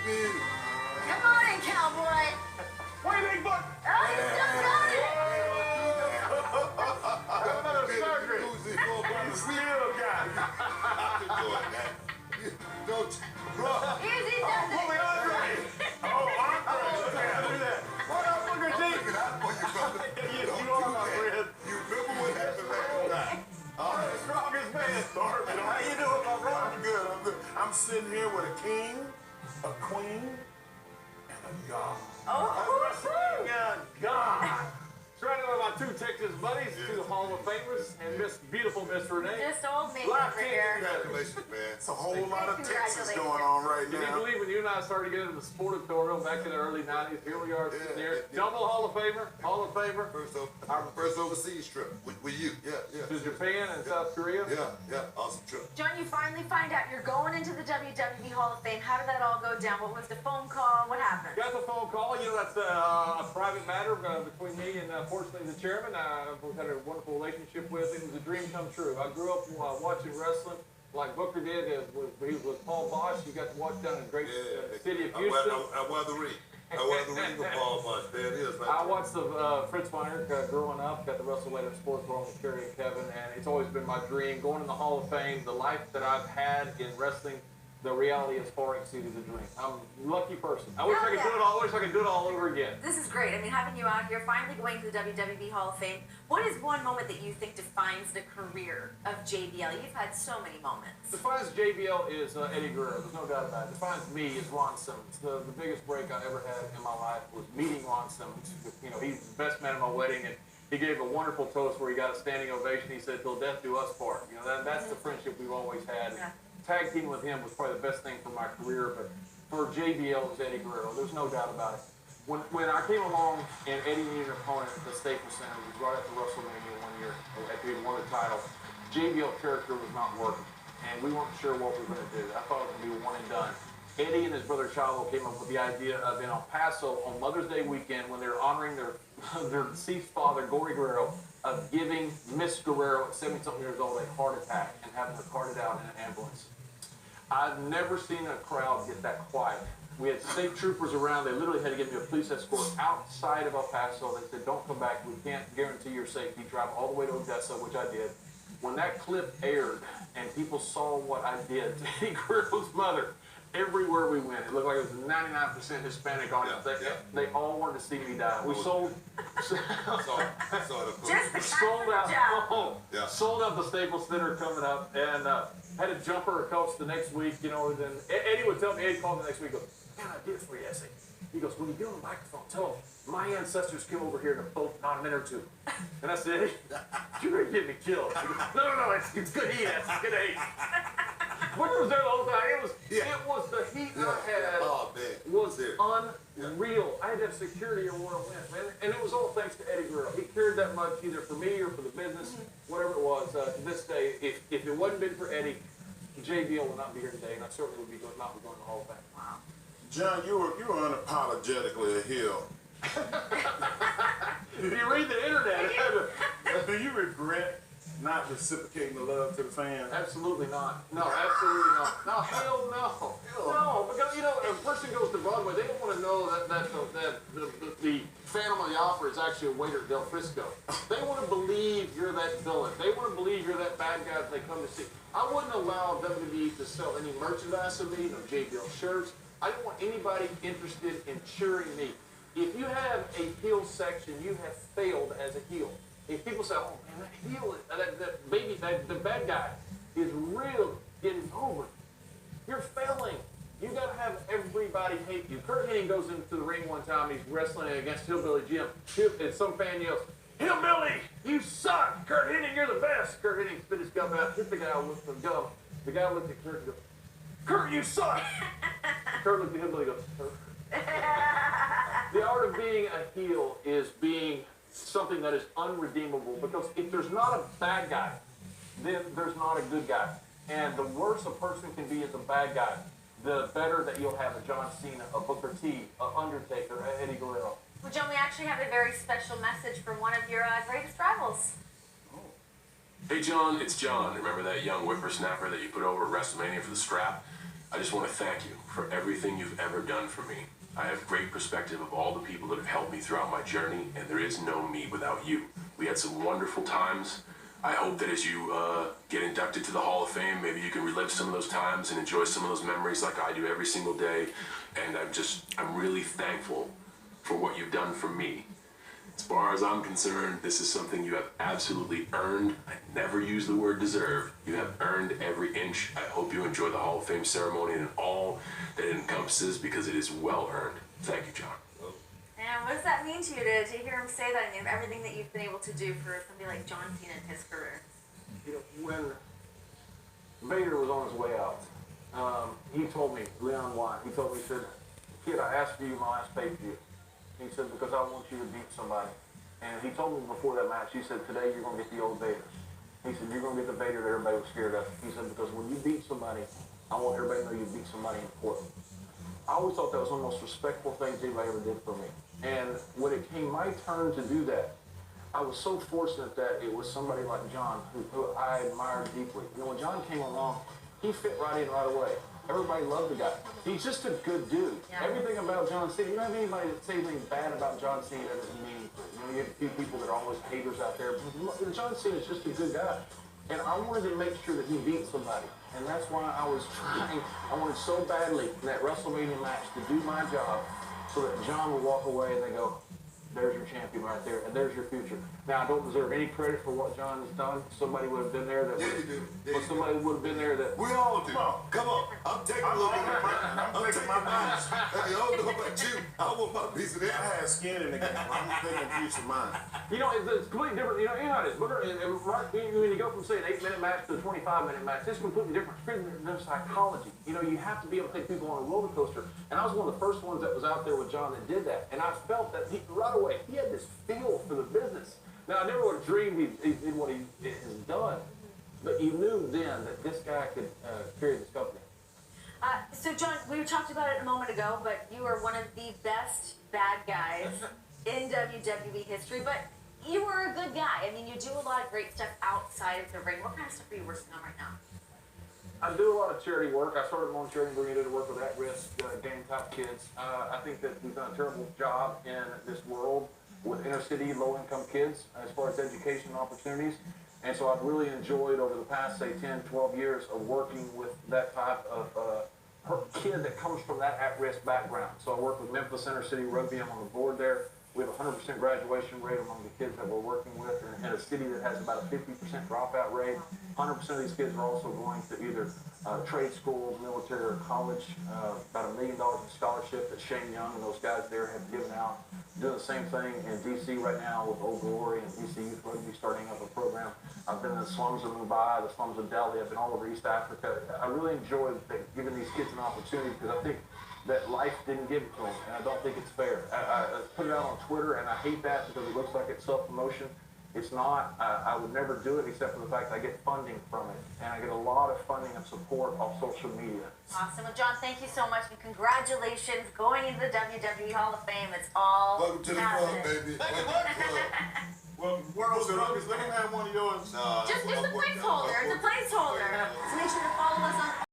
baby. Come on in, cowboy. Wait, big buck. Oh, you still got it. Another surgery. You still got it. I've been doing that. Don't, bro. Easy does it. Holy Andre. Oh, Andre. Look at that. What up, Booker T? Look out for you, brother. You are my friend. You remember what happened last night? All I'm the right. strongest man. How you doing, my brother? I'm good. I'm good. I'm sitting here with a king, a queen, and a god. Wrestling God. Surrounded by my two Texas buddies, two Hall of Famers, and beautiful Miss Renee. Just old me Live over kick. here. Congratulations, man. It's a whole lot of Texas going on right Can you now. believe when you and I started getting into the sportatorium back in the early 90s? Here we are sitting there. Double Hall of Famer. First overseas trip with you. Yeah. To Japan and South Korea. Yeah. Awesome trip. John, you finally find out you're going into the WWE Hall of Fame. How did that all go down? What was the phone call? What happened? Got the phone call. You know, that's a private matter between me and, fortunately, the chairman. We've had a wonderful relationship with. It was a dream come true. I grew up watching wrestling like Booker did. He was with Paul Bosch. You got to watch down in the great city of Houston. I wear the ring. I wear the ring with Paul Bosch. There it is. Right I watched the Fritz Weiner growing up. Got the Wrestle Later Sports World with Kerry and Kevin, and it's always been my dream. Going in the Hall of Fame, the life that I've had in wrestling, the reality has far exceeded the dream. I'm a lucky person. I wish I could do it all. I wish I could do it all over again. This is great. I mean, having you out here, finally going to the WWE Hall of Fame. What is one moment that you think defines the career of JBL? You've had so many moments. Defines JBL is Eddie Guerrero. There's no doubt about it. Defines me is Ron Simmons. The biggest break I ever had in my life was meeting Ron Simmons. You know, he's the best man at my wedding, and he gave a wonderful toast where he got a standing ovation. He said, "Till death do us part." You know, that's the friendship we've always had. Yeah. Tag team with him was probably the best thing for my career, but for JBL it was Eddie Guerrero. There's no doubt about it. When I came along and Eddie needed an opponent at the Staples Center, it was right after WrestleMania one year, after he won the title, JBL character was not working, and we weren't sure what we were going to do. I thought it was going to be one and done. Eddie and his brother Chavo came up with the idea of in El Paso on Mother's Day weekend, when they were honoring their deceased father, Gory Guerrero, of giving Miss Guerrero at 70-something years old a heart attack and having her carted out in an ambulance. I've never seen a crowd get that quiet. We had state troopers around. They literally had to give me a police escort outside of El Paso. They said, "Don't come back. We can't guarantee your safety. Drive all the way to Odessa," which I did. When that clip aired and people saw what I did to Eddie Guerrero's mother, everywhere we went, it looked like it was 99% Hispanic audience. They all wanted to see me die. We sold out the Staples Center coming up, and had a jumper, a coach the next week. You know, then Eddie would tell me. Eddie called me the next week. He goes, "Man, I did it for you, Essie." He goes, "When you get on the microphone, tell them my ancestors came over here in a boat not a minute or two." And I said, "Eddie, you're gonna get me killed." He goes, No, it's good heat. It's good heat. Which was there the whole time. It was the heat I had was unreal. I had to have security everywhere I went, man. And it was all thanks to Eddie Guerrero. He cared that much either for me or for the business, whatever it was. To this day, if it wasn't been for Eddie, JBL would not be here today, and I certainly would not be going to the Hall of Fame. Wow. John, you were unapologetically a heel. If you read the internet, Do you regret not reciprocating the love to the fans? absolutely not. No, absolutely not. No, hell no. No, because, you know, a person goes to Broadway, they don't want to know that the Phantom of the Opera is actually a waiter at Del Frisco. They want to believe you're that villain. They want to believe you're that bad guy that they come to see. I wouldn't allow WWE to sell any merchandise of me, no JBL shirts. I didn't want anybody interested in cheering me. If you have a heel section, you have failed as a heel. If people say, "Oh man, that heel, the bad guy is real getting over," you're failing. You got to have everybody hate you. Kurt Hennig goes into the ring one time. He's wrestling against Hillbilly Jim, and some fan yells, "Hillbilly, you suck! Kurt Hennig, you're the best!" Kurt Hennig spit his gum out, hit the guy with the gum. The guy looked at Kurt and goes, "Kurt, you suck!" Kurt looked at Hillbilly and goes, "Kurt." The art of being a heel is being something that is unredeemable, because if there's not a bad guy, then there's not a good guy. And the worse a person can be as a bad guy, the better that you'll have a John Cena, a Booker T, a Undertaker, a Eddie Guerrero. Well, John, we actually have a very special message from one of your greatest rivals. Hey John, it's John. Remember that young whippersnapper that you put over at WrestleMania for the strap? I just want to thank you for everything you've ever done for me. I have great perspective of all the people that have helped me throughout my journey, and there is no me without you. We had some wonderful times. I hope that as you get inducted to the Hall of Fame, maybe you can relive some of those times and enjoy some of those memories like I do every single day. And I'm really thankful for what you've done for me. As far as I'm concerned, this is something you have absolutely earned. I never use the word deserve. You have earned every inch. I hope you enjoy the Hall of Fame ceremony and all that it encompasses because it is well earned. Thank you, John. And what does that mean to you to hear him say that? I mean, everything that you've been able to do for somebody like John Cena in his career. You know, when Vader was on his way out, he told me, Leon Wine, he told me, he said, kid, I asked for you my last pay-per-view. He said, because I want you to beat somebody. And he told me before that match, he said, today you're going to get the old Vader. He said, you're going to get the Vader that everybody was scared of. He said, because when you beat somebody, I want everybody to know you beat somebody important. I always thought that was one of the most respectful things anybody ever did for me. And when it came my turn to do that, I was so fortunate that it was somebody like John, who I admired deeply. You know, when John came along, he fit right in right away. Everybody loved the guy. He's just a good dude. Yeah. Everything about John Cena, you don't have anybody that say anything bad about John Cena that isn't meaningful. You know, you have a few people that are always haters out there. But John Cena is just a good guy. And I wanted to make sure that he beat somebody. And that's why I was trying, I wanted so badly in that WrestleMania match to do my job so that John would walk away and they go, there's your champion right there, and there's your future. Now, I don't deserve any credit for what John has done. Somebody would have been there that somebody would have been there that... We all do. Come on. I'm taking a little bit of mine. I'm taking my piece. Hey, I don't know about you. I want my piece of that. I had skin in the game. I'm taking a piece of mine. You know, it's completely different. You know how it is. When you go from, say, an 8-minute match to a 25-minute match, it's completely different. There's psychology. You know, you have to be able to take people on a roller coaster. And I was one of the first ones that was out there with John that did that. And I felt that right away, he had this feel for the business. Now, I never would have dreamed he did what he has done. But you knew then that this guy could carry this company. So, John, we talked about it a moment ago, but you are one of the best bad guys in WWE history. But you were a good guy. I mean, you do a lot of great stuff outside of the ring. What kind of stuff are you working on right now? I do a lot of charity work. I started my own charity bringing to work with at-risk game-type kids. I think that we've done a terrible job in this world with inner-city, low-income kids as far as education opportunities. And so I've really enjoyed over the past, say, 10, 12 years of working with that type of kid that comes from that at-risk background. So I work with Memphis Inner-City Rugby. I'm on the board there. We have a 100% graduation rate among the kids that we're working with in a city that has about a 50% dropout rate. 100% of these kids are also going to either trade school, military, or college. About $1 million in scholarship that Shane Young and those guys there have given out. Doing the same thing in D.C. right now with Old Glory and D.C. Youth Rugby starting up a program. I've been in the slums of Mumbai, the slums of Delhi. I've been all over East Africa. I really enjoy giving these kids an opportunity because I think that life didn't give it to them, and I don't think it's fair. I put it out on Twitter, and I hate that because it looks like it's self-promotion. It's not. I would never do it except for the fact I get funding from it, and I get a lot of funding and support off social media. Awesome. Well, John, thank you so much, and congratulations going into the WWE Hall of Fame. It's all welcome to the club, baby. Welcome to the club. Well, let me have one of yours. Just a placeholder. It's a placeholder. So make sure to follow us on